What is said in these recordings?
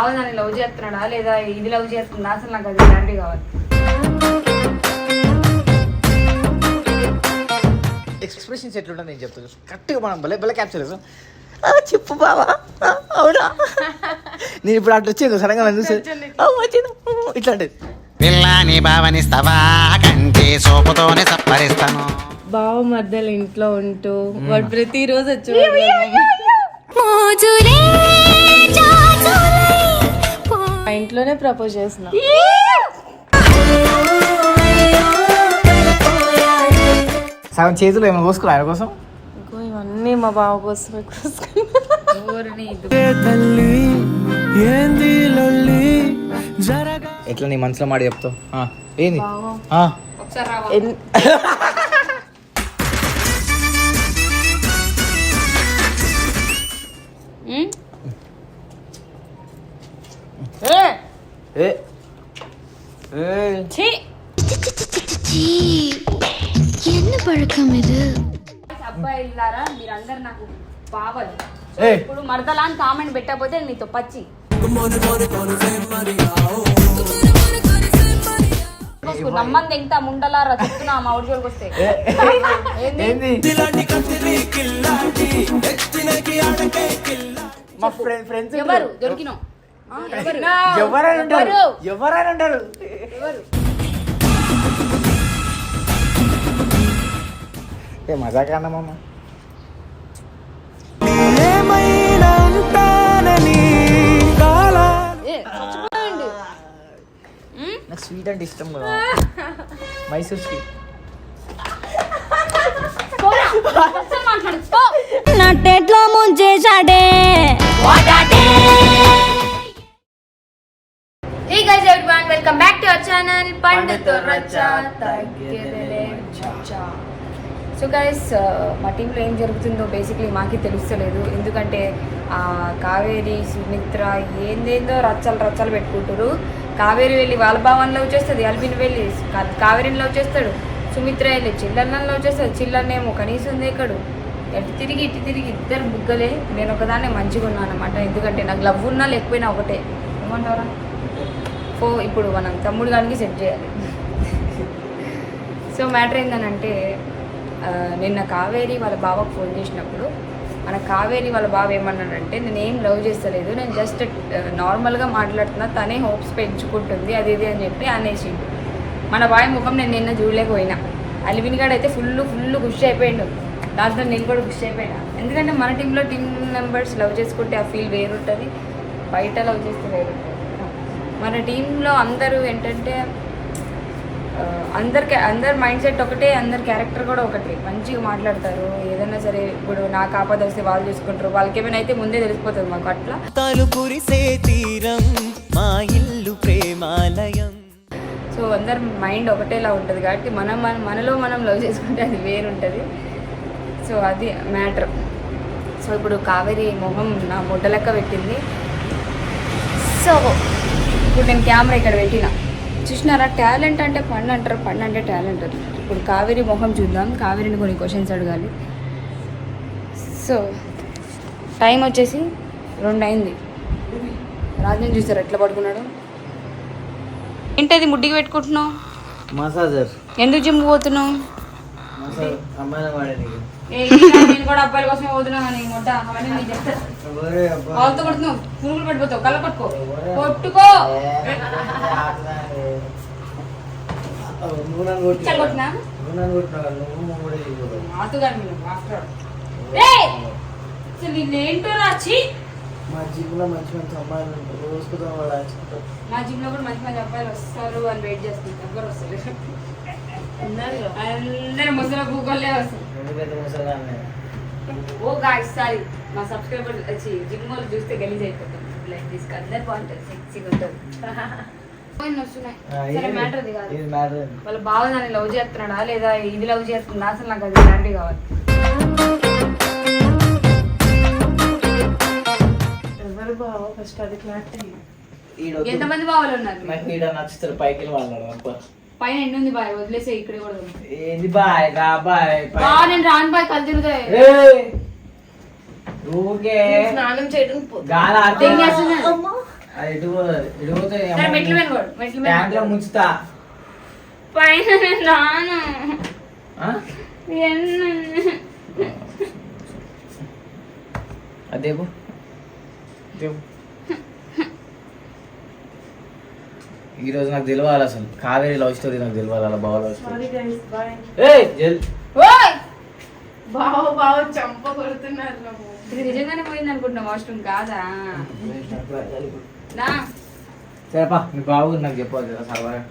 దాన్ని లవ్ చేస్తున్నాడా లేదా ఇది లవ్ చేస్తుందా అసలు నాకు అది క్లారిటీ కావాలి. ఎక్స్ప్రెషన్స్ ఎట్లుంటుంది నేను చెప్తాను కరెక్ట్గా మనం భలే భలే క్యాప్చర్ చేస్తాం. చెప్పు బావా అవునా నేను ఇప్పుడు అట్లా వచ్చేది సడన్గా నన్ను చూసి ఇట్లా అంటే పిల్లని భావనిస్తావా కంటి సోపుతోనే సప్పరిస్తాను. బావ మధ్యలో ఇంట్లో ఉంటూ వాడు ప్రతిరోజు వచ్చి మా ఇంట్లోనే ప్రపోజ్ చేసిన. సగం చేతులు ఏమైనా కోసుకున్నా ఆయన కోసం ఇవన్నీ మా బావ కోసమే ఎట్లా నీ మనసులో మాట చెప్తావు ఏంది என்ன பழக்கம் இது? అబ్బాయిలారా మీరందరు నాకు బావలు. ఇప్పుడు మరదలా అని కామెంట్ పెట్టకపోతే నీతో పచ్చి నమ్మంది ఎంత ముండలారా చెప్తున్నా మా ఊరి జోలికి వస్తే ఎవరు దొరికినావు ఎవరైనా ఉంటారు ఏ మజాక అన్నమమ్మ నాకు స్వీట్ అంటే ఇష్టం కదా మైసూర్ స్వీట్ నట్టెట్లో ముంచేశాడే. Hey guys everyone, welcome back to our channel పండుతో రచ్చా తగ్గేదేలే చచ్చా. సో గైస్ మా టీంలో ఏం జరుగుతుందో బేసిక్లీ మాకే తెలుస్తలేదు. ఎందుకంటే కావేరి సుమిత్ర ఏందేందో రచ్చలు పెట్టుకుంటారు. కావేరి వెళ్ళి వాళ్ళ భావన లవ్ చేస్తుంది, అల్బిన్ వెళ్ళి కావేరిని లవ్ చేస్తాడు, సుమిత్ర వెళ్ళి చిల్లన్నని లవ్ చేస్తుంది, చిల్లన్నేమో కనీసం దేకడు. ఇటు తిరిగి ఇద్దరు బుగ్గలే. నేను ఒకదాన్నే మంచిగా ఉన్నాను అనమాట. ఎందుకంటే నాకు లవ్ ఉన్నా లేకపోయినా ఒకటే. ఏమంటారా? ఇప్పుడు మనం తమ్ముడు గారికి సెట్ చేయాలి. సో మ్యాటర్ ఏంటనంటే నిన్న కావేరి వాళ్ళ బావకు ఫోన్ చేసినప్పుడు మన కావేరి వాళ్ళ బావ ఏమన్నాడంటే నేను ఏం లవ్ చేస్తలేదు, నేను జస్ట్ నార్మల్గా మాట్లాడుతున్నా, తనే హోప్స్ పెంచుకుంటుంది అది ఇది అని చెప్పి అనేసిండు. మన బాయ్ ముఖం నేను నిన్న చూడలేకపోయినా. అలివిన్ గాడు అయితే ఫుల్ ఖుషి అయిపోయాడు. దాంతో నేను కూడా ఖుషి అయిపోయినా. ఎందుకంటే మన టీంలో టీమ్ మెంబర్స్ లవ్ చేసుకుంటే ఆ ఫీల్ వేరుంటుంది, బయట లవ్ చేస్తే వేరుంటుంది. మన టీంలో అందరూ ఏంటంటే అందరి మైండ్ సెట్ ఒకటే, అందరి క్యారెక్టర్ కూడా ఒకటే. మంచిగా మాట్లాడతారు. ఏదైనా సరే ఇప్పుడు నాకు ఆపద వస్తే వాళ్ళు చూసుకుంటారు, వాళ్ళకి ఏమైనా అయితే ముందే తెలిసిపోతుంది మాకు. అట్లా సో అందరి మైండ్ ఒకటేలా ఉంటుంది కాబట్టి మనలో మనం లవ్ చేసుకుంటే అది వేరుంటుంది. సో అది మ్యాటర్. సో ఇప్పుడు కావేరి మొహం నా ముడ్డ లెక్క పెట్టింది. సో ఇప్పుడు నేను కెమెరా ఇక్కడ పెట్టిన చూసినారా. టాలెంట్ అంటే పండు అంటారు, పండు అంటే టాలెంట్ అంటారు. ఇప్పుడు కావేరి మొహం చూద్దాం. కావేరిని కొన్ని క్వశ్చన్స్ అడగాలి. సో టైం వచ్చేసి 2 అయింది. రాజన్ చూసారు ఎట్లా పడుకున్నాడు. ఏంటది ముడ్డికి పెట్టుకుంటున్నావు? మసాజర్. ఎందుకు జిమ్ పోతున్నావు? నేను కూడా అబ్బాయిల కోసమే పోతున్నా. అవన్నీ నీకు చెప్తాను. వాళ్ళతో కొడుతున్నావు, పురుగులు పడిపోతావు, కళ్ళ పట్టుకో, కొట్టుకో. కొట్టినా ఏంటో రాచి మా జిమ్ లో మంచి అమ్మాయిలు ఉంటారు, రోజుకుతాం వాళ్ళు. నా జిమ్ లో కూడా మంచి అబ్బాయిలు వస్తారు అని వెయిట్ చేస్తుంది. ఎవరు వస్తారు? అందరూ ముసలి భూగోళ్ళే వస్తారు. ఓ గాయ్స్ సారీ, మా సబ్స్క్రైబర్ వచ్చి జిమ్ వాళ్ళు చూస్తే గలీజ్ అయిపోతాం. లైక్ దిస్ అందరు బాగుంటుంది, సెక్సీగా ఉంటుంది. సరే మ్యాటర్ అది కాదు. వాళ్ళ బావ దాన్ని లవ్ చేస్తున్నాడా లేదా ఇది లవ్ చేస్తుందా అసలు నాకు అది క్లారిటీ కావాలి. ఎవరు బావ ఫస్ట్ అది క్లారిటీ. ఎంతమంది బావలు ఉన్నారు? నచ్చుతారు పైకి వాళ్ళు పైన ఎన్ని ఉంది బాయ్, వదిలేసే ఇక్కడ కూడా ఏంది బాయ్ రా బాయ్. నేను రాను బాయ్, కళ్ళు తిరుగుతాయి. స్నానం చేయడం గాలి అది ఇటు పోతే సరే, మెట్లు మీద కొడు, మెట్లు మీద ట్యాంక్లో కొడు. ముంచుతా. పైన నేను రాను. ఆ? ఎన్ని? అదేపు ఈరోజు నాకు తెలియాలి అసలు కావేరి లవ్ స్టోరీ నాకు తెలియాలి అలా బావ love story. Sorry guys bye. ఏయ్ జల్ ఓయ్! బావ చంప కొడుతున్నారు నువ్వు. ఇది నిజంగానే పోయింది అనుకుంటున్నా, వాష్రూమ్ కాదా? నా సరేపా మీ బాబు నాకు చెప్పాలి కదా సర్వర్.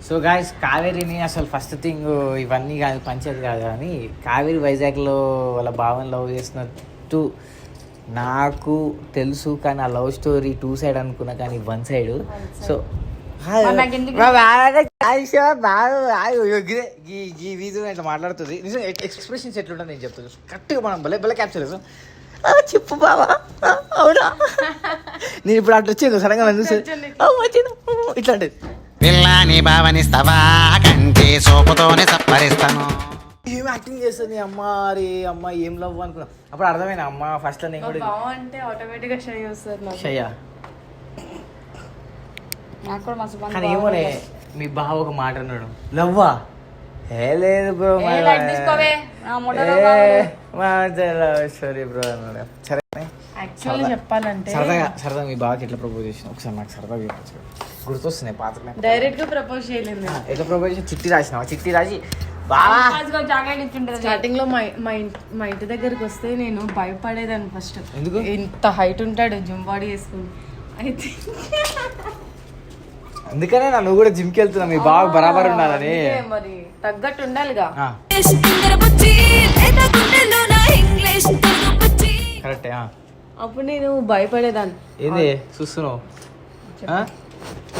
సో గాయస్ కావేరిని అసలు ఫస్ట్ థింగ్ ఇవన్నీ కాదు పంచాయతీ కాదు కానీ కావేరి వైజాగ్లో వాళ్ళ బావని లవ్ చేసినట్టు నాకు తెలుసు, కానీ ఆ లవ్ స్టోరీ 2 సైడ్ అనుకున్నా కానీ 1 సైడ్. సో ఈ వీడియో ఇట్లా మాట్లాడుతుంది నిజం ఎక్స్ప్రెషన్స్ ఎట్లుంటుంది నేను చెప్తాను కరెక్ట్గా మనం భలే భలే క్యాప్చర్ చేస్తాం. చెప్పు బావా అవునా నేను ఇప్పుడు అట్లా వచ్చి సడన్గా నన్ను చూసి ఇట్లా అంటే పిల్లాని భావనిస్తావా కంటి సోపుతోనే సప్పరిస్తాను. ఏం యాక్టింగ్ చేస్తుంది అమ్మ, అరే అమ్మ ఏం లవ్ అనుకున్నా. అప్పుడు అర్థమైనా అమ్మ ఫస్ట్ నేను కూడా బావ అంటే ఆటోమేటిక్ గా షై వస్తారు నాకు. షయ్యా. నాకు కూడా మస్తు బాగుంది. కానీ ఏమోనే మీ బావ ఒక మాట అన్నాడు లవ్వా. ఏ లేదు బ్రో ఏ లైట్ తీసుకోవే, నా మొదలో కావాలి. సారీ బ్రో అన్నాడు. సరే యాక్చువల్లీ చెప్పాలంటే సరదాగా మీ బావకి ఎట్లా ప్రపోజ్ చేసిన ఒకసారి నాకు సరదాగా చెప్పచ్చు. గుర్తొస్తున్నాయి పాత్ర. డైరెక్ట్ గా ప్రపోజ్ చేయలేదు. ఎట్లా ప్రపోజ్ చేసిన? చిట్టి రాసినావా? చిట్టి రాసి బావా చాక్లెట్ ఇచ్చింటుంది. స్టార్టింగ్ లో మా ఇంటి దగ్గరికి వస్తే నేను భయపడేదాన్ని ఫస్ట్. ఎందుకు? ఇంత హైట్ ఉంటాడు జిమ్ బాడీ వేసుకుని. అయితే అందుకనే నువ్వు కూడా జిమ్కి వెళ్తున్నా మీ బావ బరాబర్ ఉండాలని. అందుకే మరి తగ్గట్టు ఉండాలిగా. కరెక్టే. అప్పుడు నేను భయపడేదాన్ని. ఏంది చూస్తున్నావు?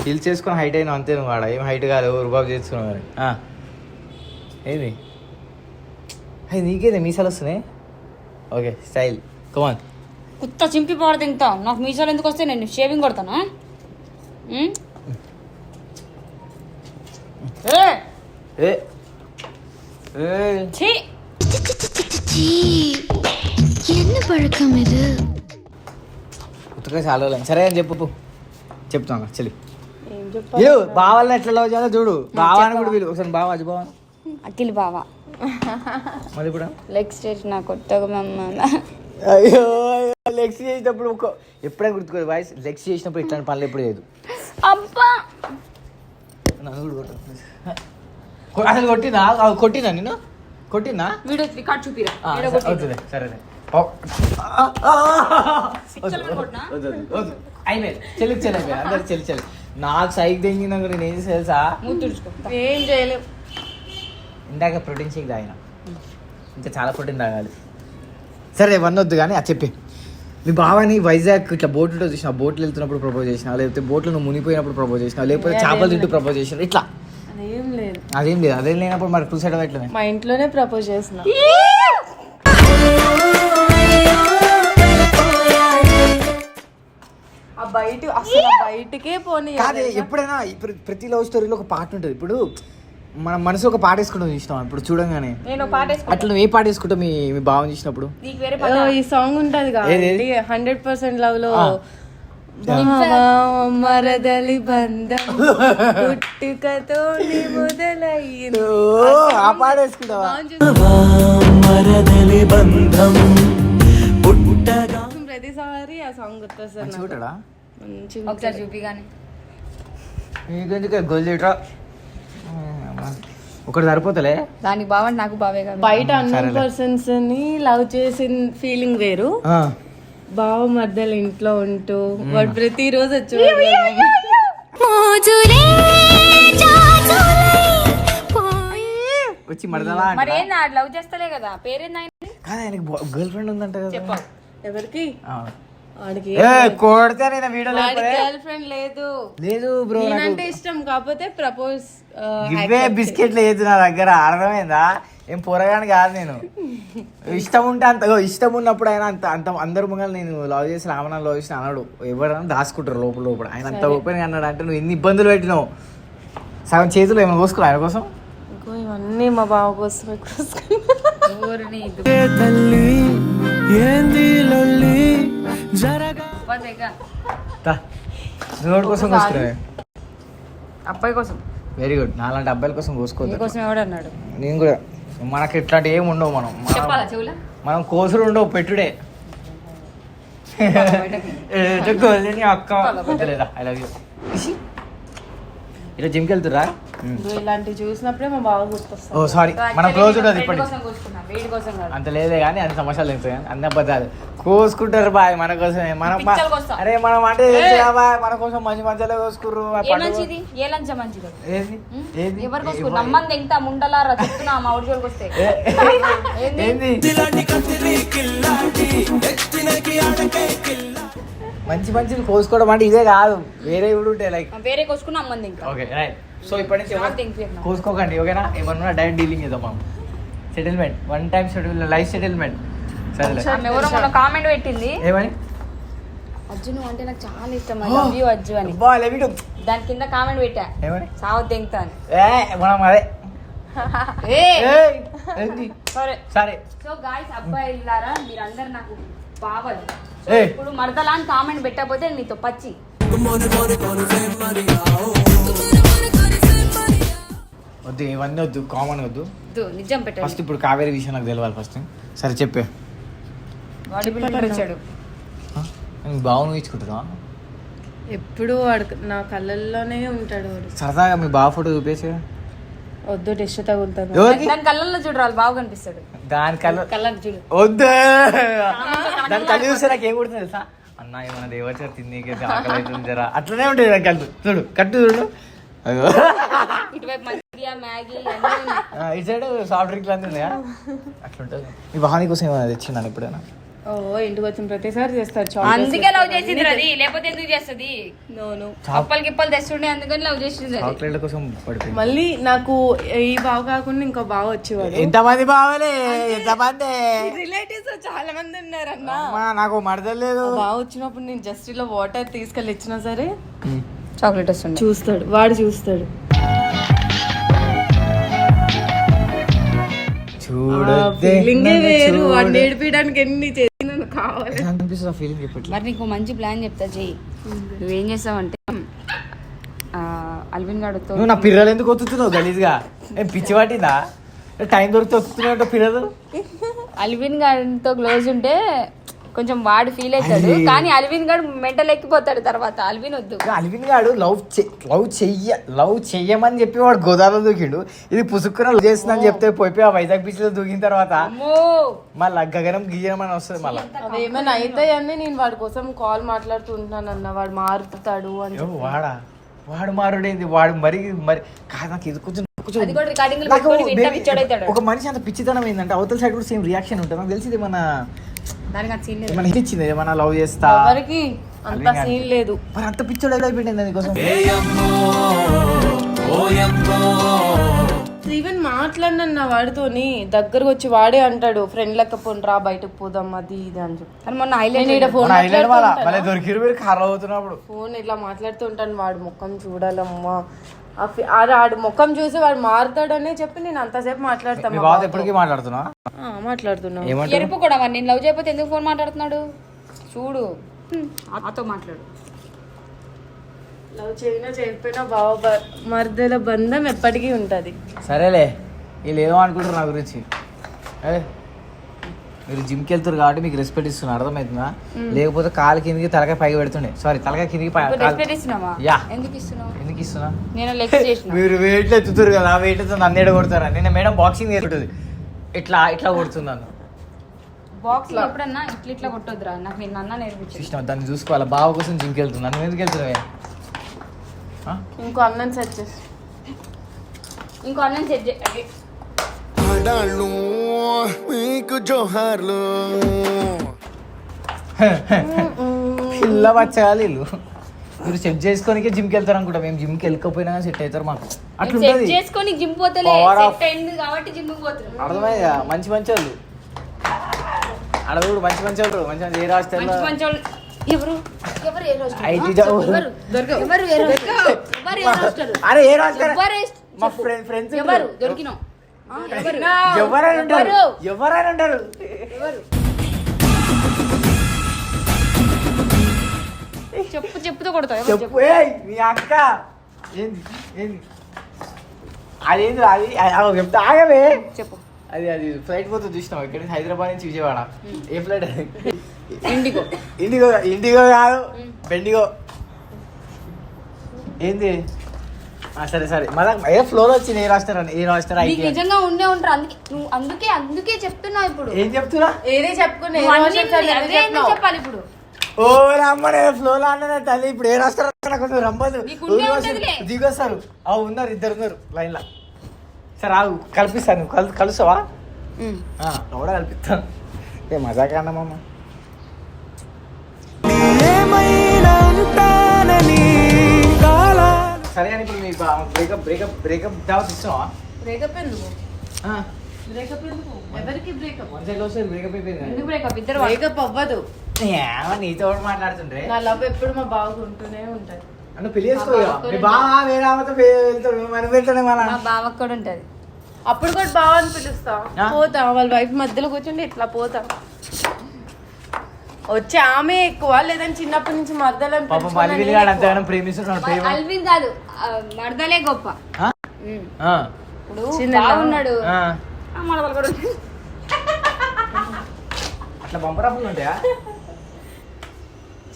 హిల్ చేసుకుని హైట్ అయినా అంతే నువ్వు ఆడ ఏం హైట్ కాదు రుబాబు చేసుకున్నావు మరి. ఏంది అది నీకేదే మీసాలు వస్తున్నాయి. ఓకే స్టైల్ కమాన్. కుత్త చింపి పడ తింటా. నాకు మీసాలు ఎందుకు వస్తే నేను షేవింగ్ కొడతానా? ఏ ఛీ, என்ன பழக்கம் இது? ఉత్తగా చాలా సరే అని చెప్పు చెప్తాను చెల్లి. ఏం చెప్పాలి? ఏ బావాలని ఎట్లా లవ్ చేయాలో చూడు. బావాని కూడా వీళ్ళు ఒకసారి బావా అది బావా అఖిల్ బావా మళ్ళీ కూడా లెగ్ స్టేట్ నా కొత్తగా అయ్యో లెగ్స్ చేసినప్పుడు ఎప్పుడైనా గుర్తుకోదు వాయిస్. లెగ్స్ చేసినప్పుడు ఇట్లాంటి పనులు ఎప్పుడు చేయదు. అబ్బా నన్ను కూడా అసలు కొట్టినా నేను కొట్టినా వీడియో రికార్డ్ చూపిరా. అవుతుంది సరే అయిపోయింది. చెల్లికి చెల్లి అందరు చెల్లి నాకు సైకి తెంగినాక నేను ఏం తెలుసా ఏం చేయలేవు. ఇందాక ప్రోటీన్ షేక్ తాగిన, ఇంకా చాలా ప్రోటీన్ తాగాలి. సరే వన్నొద్దు కానీ అది చెప్పి మీ బావని వైజాగ్ ఇట్లా బోట్లో చూసిన బోట్లు వెళ్తున్నప్పుడు ప్రపోజ్ చేసినా, లేకపోతే బోట్లో నువ్వు మునిగిపోయినప్పుడు ప్రపోజ్ చేసినా, లేకపోతే చేపలు తింటూ ప్రపోజ్ చేసిన ఇట్లా అదేం లేదు. అదేం లేనప్పుడు మరి 2 సైడ్ ఎట్లనే మా ఇంట్లోనే ప్రపోజ్ చేసిన. అసలు బయటకే పోనీ కాదే. ఎప్పుడైనా ఇప్పుడు ప్రతి లవ్ స్టోరీలో ఒక పాట ఉంటుంది. ఇప్పుడు మనం మనసు ఒక పాట వేసుకుంటాం చూసినాం ఇప్పుడు చూడంగానే నేను పాట అట్లా నువ్వు ఏ పాట వేసుకుంటావు మీ భావం చూసినప్పుడు? నీకు వేరే పాట ఈ సాంగ్ ఉంటది కాబట్టి 100% లవ్ లో మరదలి బంధం పుట్టుకతో మొదలయ్యింది. ఆ పాట వేసుకుంటావా? ప్రతిసారి ఆ సాంగ్ గుర్తొస్తుంది. చూడడా ఒకసారి చూపి కానీ నీకెందుకు గొల్లిట్రా ఒకటి సరిపోతలే. దానికి బావంటే నాకు బావే కదా. బయట అన్నోన్ పర్సన్స్ ని లవ్ చేసిన ఫీలింగ్ వేరు. బావ మధ్యలో ఇంట్లో ఉంటూ వాడు ప్రతిరోజు వచ్చి మరదలా మరి ఏంది లవ్ చేస్తలే కదా. పేరేంది ఆయన? కాదు ఆయనకి గర్ల్ ఫ్రెండ్ ఉందంట కదా. ఎవరికి? వాడికి కొడితే నేను వీడియో గర్ల్ ఫ్రెండ్ లేదు. లేదు బ్రో అంటే ఇష్టం కాకపోతే ప్రపోజ్ ఇవే బిస్కెట్ లేదు నా దగ్గర. అర్థమైందా? ఏం పొరగాని కాదు నేను. ఇష్టం ఉంటే అంత ఇష్టం ఉన్నప్పుడు ఆయన అంత అందరు ముంగలు నేను లవ్ చేసి రామనాథ్ లవ్ చేసిన అన్నాడు. ఎవరైనా దాచుకుంటారు లోపల. ఆయన అంత ఓపెన్ గా అన్నాడు అంటే నువ్వు ఎన్ని ఇబ్బందులు పెట్టినావు. సగం చేతులు ఏమైనా కోసుకున్నావు ఆయన కోసం. ఇవన్నీ మా బావ కోసమే నోటి కోసం కోసుకునే అబ్బాయి కోసం. Very good. నాలాంటి అబ్బాయిల కోసం కోసుకోవద్దు. నీకోసం ఎవడన్నాడు? నేను కూడా. మనకి ఇట్లాంటి ఏమి ఉండవు. చెప్పాలా చెవులా? మనం కోసులు ఉండవు, పెట్టుడే. అక్క ఐ లవ్ యూ. ఇలా జిమ్కి వెళ్తురా? ఇలాంటివి చూసినప్పుడే మా బావ గుర్తొస్తాడు. ఓ సారీ, మనం క్లోజ్ ఉంటుంది ఫ్రెండ్ ఇప్పటి. కోసం కోసుకున్నా, వీడి కోసం కాదు. అంత లేదే కానీ అన్ని సమస్యలు అవుతాయి, అన్ని అబద్ధాలు. కోసుకుంటారు బాయ్ మన కోసమే. మనం పిచ్చలు కోస్తాం. అరే మనం అంటే తెలుసురా బాయ్, మన కోసం మంచి మంచిగా కోసుకుర్రు. ఏ మంచిది? ఏ లంచ మంచిది? ఏది ఏది ఎవరు కోసుకురు? నమ్మంది ఎంత ముండలారా చెప్తున్నా మా ఊరి జోలికి వస్తే. ఏంది? మంచి మంచిని కోసుకోవడం అంటే ఇదే కాదు, వేరే కూడా ఉంటాయి లైక్. వేరే కోసుకున్నా అమ్మంది ఇంకా. Okay right. సో ఇప్పటి నుంచి నాకు తెలియదు. కోసుకోకండి, ఓకేనా? ఏమన్నా డైరెక్ట్ డీలింగ్ చేద్దాం మనం. Settlement, one time settle, life settlement. సరేలే. ఆమె ఎవరో మొన్న కామెంట్ పెట్టింది, ఏమని? అజ్జు నువ్వు అంటే నాకు చాలా ఇష్టం, ఐ లవ్ యూ అజ్జు అని. బా లెవిడు. దాని కింద కామెంట్ పెట్టా, ఏమని? సావు తెంగుతా అని. మనం అదే. ఏయ్! ఏయ్, ఏంది? సరే సరే. సో గాయ్స్, అబ్బాయిలారా మీరందరు నాకు బావలు. సో ఏయ్. ఇప్పుడు మరదలా అని కామెంట్ పెట్టకపోతే నీతో పచ్చి. వద్దు, ఇవన్నీ వద్దు, కామన్ వద్దు. నిజం పెట్టండి. ఫస్ట్ ఇప్పుడు కావేరీ విషయం నాకు తెలియాలి ఫస్ట్. సరే చెప్పే. బాడీ బిల్డర్ వచ్చాడు. బాగా ఇచ్చుకుంటున్నా. ఎప్పుడు వాడు నా కళ్ళల్లోనే ఉంటాడు వాడు. సరదాగా మీ బావ ఫోటో చూపేసి. వద్దు డిష్ తగులుతాను. దాని కళ్ళల్లో చూడరాలు బాగా కనిపిస్తాడు. దాని కళ్ళ కళ్ళని చూడు. వద్దు, దాని కళ్ళు చూస్తే నాకు ఏం కుడుతుంది తెలుసా? అన్న ఏమన్నా దేవచారు తిన్నీకే ఆకలి అవుతుంది జరా, అట్లనే ఉంటుంది దాని కళ్ళు. చూడు కట్టు చూడు. ఇటువైపు మంచిగా మ్యాగీ ఇటు సైడ్ సాఫ్ట్ డ్రింక్లు అన్నీ ఉన్నాయా? అట్లుంటుంది. మీ బాగా కోసం ఏమైనా తెచ్చిన్నాను ఎప్పుడైనా? ఓ ఇంటికి వచ్చిన ప్రతిసారి చేస్తాడు. అందుకే లవ్ చేసింది అది, లేకపోతే ఎందుకు చేస్తుంది? నోను అప్పలు గిప్పలు తెస్తుండే, అందుకని లవ్ చేసింది అది. చాక్లెట్ల కోసం పడిపోయింది. మళ్ళీ నాకు ఈ బావ కాకుండా ఇంకో బావ వచ్చేవాడు. ఎంతమంది బావలే, ఎంతమంది రిలేటివ్స్ చాలా మంది ఉన్నారన్న. నాకు మడతలేదు. బావ వచ్చినప్పుడు నేను జస్ట్ ఇలా వాటర్ తీసుకెళ్ళి ఇచ్చినా సరే చాక్లెట్ వస్తుంది, చూస్తాడు, వాడు చూస్తాడు. ఫీలింగే వేరు. వాడు నేర్పించడానికి ఎన్ని చేసినా కావాలి అనిపిస్తుంది ఫీలింగ్. ఇప్పుడు మరి నీకు మంచి ప్లాన్ చెప్తా చెయ్యి. నువ్వేం చేస్తావంటే అల్విన్ గాడుతో నువ్వు నా పిల్లలు ఎందుకు ఒత్తుతున్నావు గలీజ్గా? ఏం పిచ్చి పట్టిందా? టైం దొరికితే ఒత్తుతున్నావు పిల్లలు. అల్విన్ గాడితో క్లోజ్ ఉంటే కొంచెం వాడు ఫీల్ అవుతాడు, కానీ అల్విన్ గాడు మెంటల్ ఎక్కిపోతాడు తర్వాత. అల్విన్ వద్దు. అల్విన్ గాడు లవ్ చెయ్యమని చెప్పి వాడు గోదావరిలో దూకిండు. ఇది పుసుక్కున లవ్ చేస్తుందని చెప్తే పోయి ఆ వైజాగ్ బీచ్ లో దూకిన తర్వాత మళ్ళీ గగనం గీయనం అని వస్తుంది. మళ్ళీ అవేమైనా అవుతాయని నేను వాడి కోసం కాల్ మాట్లాడుతూ ఉంటాను అన్న. వాడు మారుతాడు అని. వాడు మారుడేంది? వాడు మరి కాదు, నాకు ఇది కొంచెం అది కూడా రికార్డింగ్ లో పెట్టుకొని వింటా పిచ్చోడైతాడు. ఒక మనిషి అంత పిచ్చితనం ఏంటంటే అవతల సైడ్ కూడా సేమ్ రియాక్షన్ ఉంటుంది. నాకు తెలిసింది మన దానికి అది సీన్ లేదు. ఏమన్నా హిట్ ఇచ్చింది, ఏమన్నా లవ్ చేస్తా ఎవరికి అంత సీన్ లేదు. మరి అంత పిచ్చోడు ఎలా అయిపోయింది దానికోసం? ఈవెన్ మాట్లాడిన వాడితోని దగ్గరకు వచ్చి వాడే అంటాడు, ఫ్రెండ్ లెక్క పోండ్రా బయటకు పోదాం అది ఇది అని చెప్పి. కానీ మొన్న హైలైట్ మళ్ళీ దొరికిరు మీరు కార్లో అవుతున్నప్పుడు ఫోన్ ఇట్లా మాట్లాడుతూ ఉంటాను. వాడు ముఖం చూడాలమ్మా, ఆడు ముఖం చూసి వాడు మారుతాడనే చెప్పి నేను అంతసేపు మాట్లాడతాను. ఎప్పటికీ మాట్లాడుతున్నా. ఎరుపు కూడా మరి నేను లవ్ చేయకపోతే ఎందుకు ఫోన్ మాట్లాడుతున్నాడు చూడు. అతో మాట్లాడు. లవ్ చేయనా చేయకపోయినా బావ మర్దల బంధం ఎప్పటికీ ఉంటది. సరేలే, వీళ్ళు ఏమో అనుకుంటారు నా గురించి. మీరు జిమ్కి వెళ్తారు కాబట్టి మీకు రెస్పెక్ట్ ఇస్తున్నా, అర్థమవుతుందా? లేకపోతే కాలు కిందికి తలకాయ పైకి పెడుతుండే. సారీ, తలకాయ కిందికి ఎందుకు ఇస్తున్నా? మీరు వెయిట్లు ఎత్తుతారు కదా, ఆ వెయిట్ నన్ను ఎడ కొడతారా? నిన్న మేడం బాక్సింగ్ నేర్పుతుంది, ఇట్లా ఇట్లా కొడుతున్నాను. బాక్సింగ్ ఎప్పుడన్నా ఇట్లా కొట్టొద్దురా, నాకు నేను అన్న నేర్పించు. ఇష్టం, దాన్ని చూసుకోవాలి. బావ కోసం జిమ్కి వెళ్తున్నా, నువ్వు ఎందుకు వెళ్తున్నావే? ఇంకో అన్నం సెట్ చేసి మీకు జోహార్లు. పిల్ల బచ్చగాలి వీళ్ళు. మీరు సెట్ చేసుకోనికే జిమ్కి వెళ్తారు అనుకుంటా. మేము జిమ్కి వెళ్ళకపోయినా సెట్ అవుతారు మాకు. అట్లుంటది. అర్థమైందా? మంచి మంచి వాళ్ళు అడవుడు, మంచి మంచి వాళ్ళు, మంచి మంచి ఏ రాష్ట్రాల్లో అరే ఏ రాష్ట్రం మా ఫ్రెండ్స్ ఎవరైనా ఉంటారు. చెప్పుతో కొడతావు చెప్పు ఏయ్ మీ అక్క ఏంది ఏంది అదేంది అది చెప్తా ఆగవే చెప్పు. అది ఫ్లైట్ పోతే చూసినావు ఇక్కడ నుంచి హైదరాబాద్ నుంచి విజయవాడ ఏ ఫ్లైట్ అది ఇండిగో. ఇండిగో కాదు బెండిగో ఏంది సరే మళ్ళీ ఏ ఫ్లోర్ వచ్చింది ఏ రాస్తారు నీకు నిజంగా ఉండే ఉంటారు అందుకే చెప్తున్నావు ఇప్పుడు. ఏం చెప్తున్నా ఏదే చెప్పుకున్నా అదే ఎందుకు చెప్పాలి ఇప్పుడు. ఓ రమ్మనే ఫ్లోర్ అన్నదే తల్లి ఇప్పుడు ఏ రాస్తారు కొంచెం రమ్మదు నీకు ఉండే ఉంటదిలే. దిగొస్తారు ఉన్నారు ఇద్దరు ఉన్నారు లైన్ లా సరే ఆగు కల్పిస్తాను కలుస్తావా కూడా కల్పిస్తాను ఏ మజాకా అన్నమమ్మ సరే కానీ ఇప్పుడు మీ బ్రేకప్ దావత్ ఇస్తావా బ్రేకప్ ఎందుకు బ్రేకప్ ఎందుకు ఎవరికి బ్రేకప్ వన్ సైడ్ వస్తే బ్రేకప్ అయిపోయింది ఎందుకు బ్రేకప్ ఇద్దరు బ్రేకప్ అవ్వదు. నీతో కూడా మాట్లాడుతుంటే నా లవ్ ఎప్పుడు మా బావకు ఉంటూనే ఉంటది. అంటే పెళ్లి చేసుకో మీ బావ వేరే ఆమెతో వెళ్తాడు మనం వెళ్తాడే మన మా బావకు కూడా ఉంటది. అప్పుడు కూడా బావ అని పిలుస్తా పోతా వాళ్ళ వైఫ్ మధ్యలో కూర్చుంటే ఇట్లా పోతా వచ్చే ఆమె ఎక్కువ లేదని చిన్నప్పటి నుంచి మధ్యలో పాపం అల్విన్ గాడు అంతగానం ప్రేమిస్తున్నాడు ప్రేమ అల్విన్ కాదు మరదలే గొప్ప. ఇప్పుడు చిన్న బాగున్నాడు ఆ. మరదలు కూడా ఉంది. అట్లా బంపరప్పులు ఉంటాయా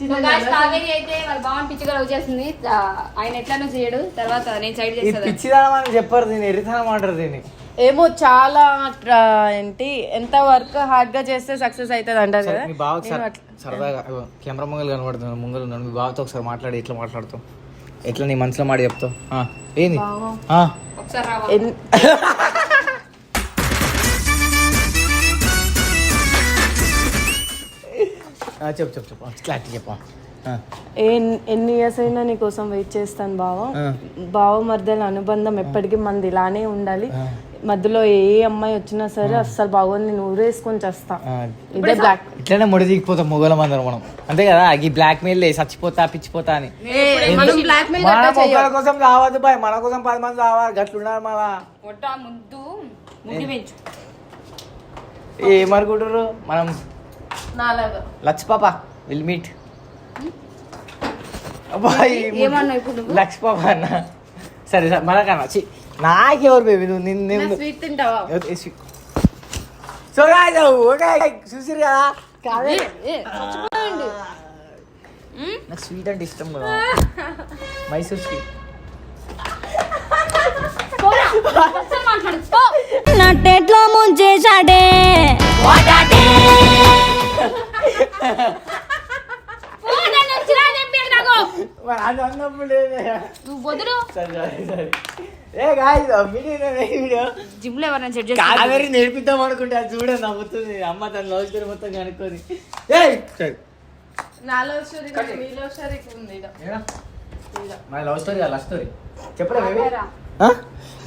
So guys, కావేరి అయితే వాళ్ళ బావని పిచ్చిగా లవ్ చేస్తుంది. ఆయన ఎట్లానో చేయడు తర్వాత నేను సైడ్ ఇది చేస్తాను. పిచ్చిదనం అని చెప్పారు దీన్ని ఎరితనం అంటారు దీన్ని ఏమో చాలా ఏంటి ఎంత వర్క్ హార్డ్ గా చేస్తే సక్సెస్ అవుతుంది అంటారు సరే, కదా. మీ బావకి సరదాగా కెమెరా ముంగలు కనబడుతున్నాను ముంగలు ఉన్నాడు మీ బావతో ఒకసారి మాట్లాడి ఎట్లా మాట్లాడుతావు ఎట్లా నీ మనసులో మాట చెప్తావు ఏంది ఒకసారి రావా చెప్పు క్లారిటీ చెప్పా ఎన్ని ఇయర్స్ అయినా నీ కోసం వెయిట్ చేస్తాను బావ మధ్యలో అనుబంధం ఎప్పటికీ మనది ఇలానే ఉండాలి. మధ్యలో ఏ అమ్మాయి వచ్చినా సరే అస్సలు బాగోని నేను ఊరేసుకొని చేస్తా. ఇదే బ్లాక్ ఇట్లనే ముడి దిగిపోతాం మొగలం అందరం మనం అంతే కదా ఈ బ్లాక్ మెయిల్ చచ్చిపోతా పిచ్చిపోతా అని బ్లాక్ మెయిల్ మన మొక్కల కోసం కావద్దు బాయ్ మన కోసం 10 మంది కావాలి గట్లున్నారు మళ్ళా ఒట్ట ముద్దు ముగ్గు పెంచు ఏమనుకుంటారు మనం నాలాగా లక్ష పాప విల్ మీట్ ఏమన్నా ఇప్పుడు నువ్వు? లక్ష పాప అన్న సరే మనకన్నా నాకెవరు బేబీ నువ్వు నిన్ను స్వీట్ తింటావా? సో చూసిరు కదా నాకు స్వీట్ అంటే ఇష్టం కదా మైసూర్ స్వీట్ నట్టెట్లో ముంచేశాడే అన్నప్పుడు నువ్వు వదులు. సరే ఏ గాయస్ వీడియో జిమ్ లో ఎవరైనా సెట్ కావేరి నేర్పిద్దాం అనుకుంటే అది చూడ నవ్వుతుంది అమ్మ తన లవ్ స్టోరీ మొత్తం కనుక్కొని నా లవ్ స్టోరీ మీ లవ్ స్టోరీ ఉంది మన లవ్ స్టోరీ లవ్ స్టోరీ చెప్పలే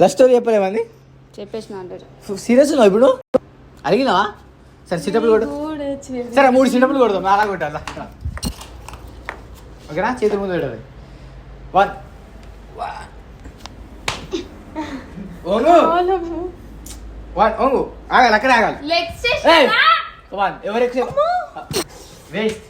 లవ్ స్టోరీ చెప్పలేమంది చెప్పేసిన అంటారు. సీరియస్ ఉన్నావు ఇప్పుడు అడిగినావా సరే సిటప్లు కొడు సరే 3 సిటప్లు కొడదాం నాలా కొట్టాలి ఓకేనా చేతి ముందు పెట్టాలి 1 ఓంగు ఆగాలి అక్కడే ఆగాలి లెగ్స్ ఎవరు ఎక్కువ వేస్ట్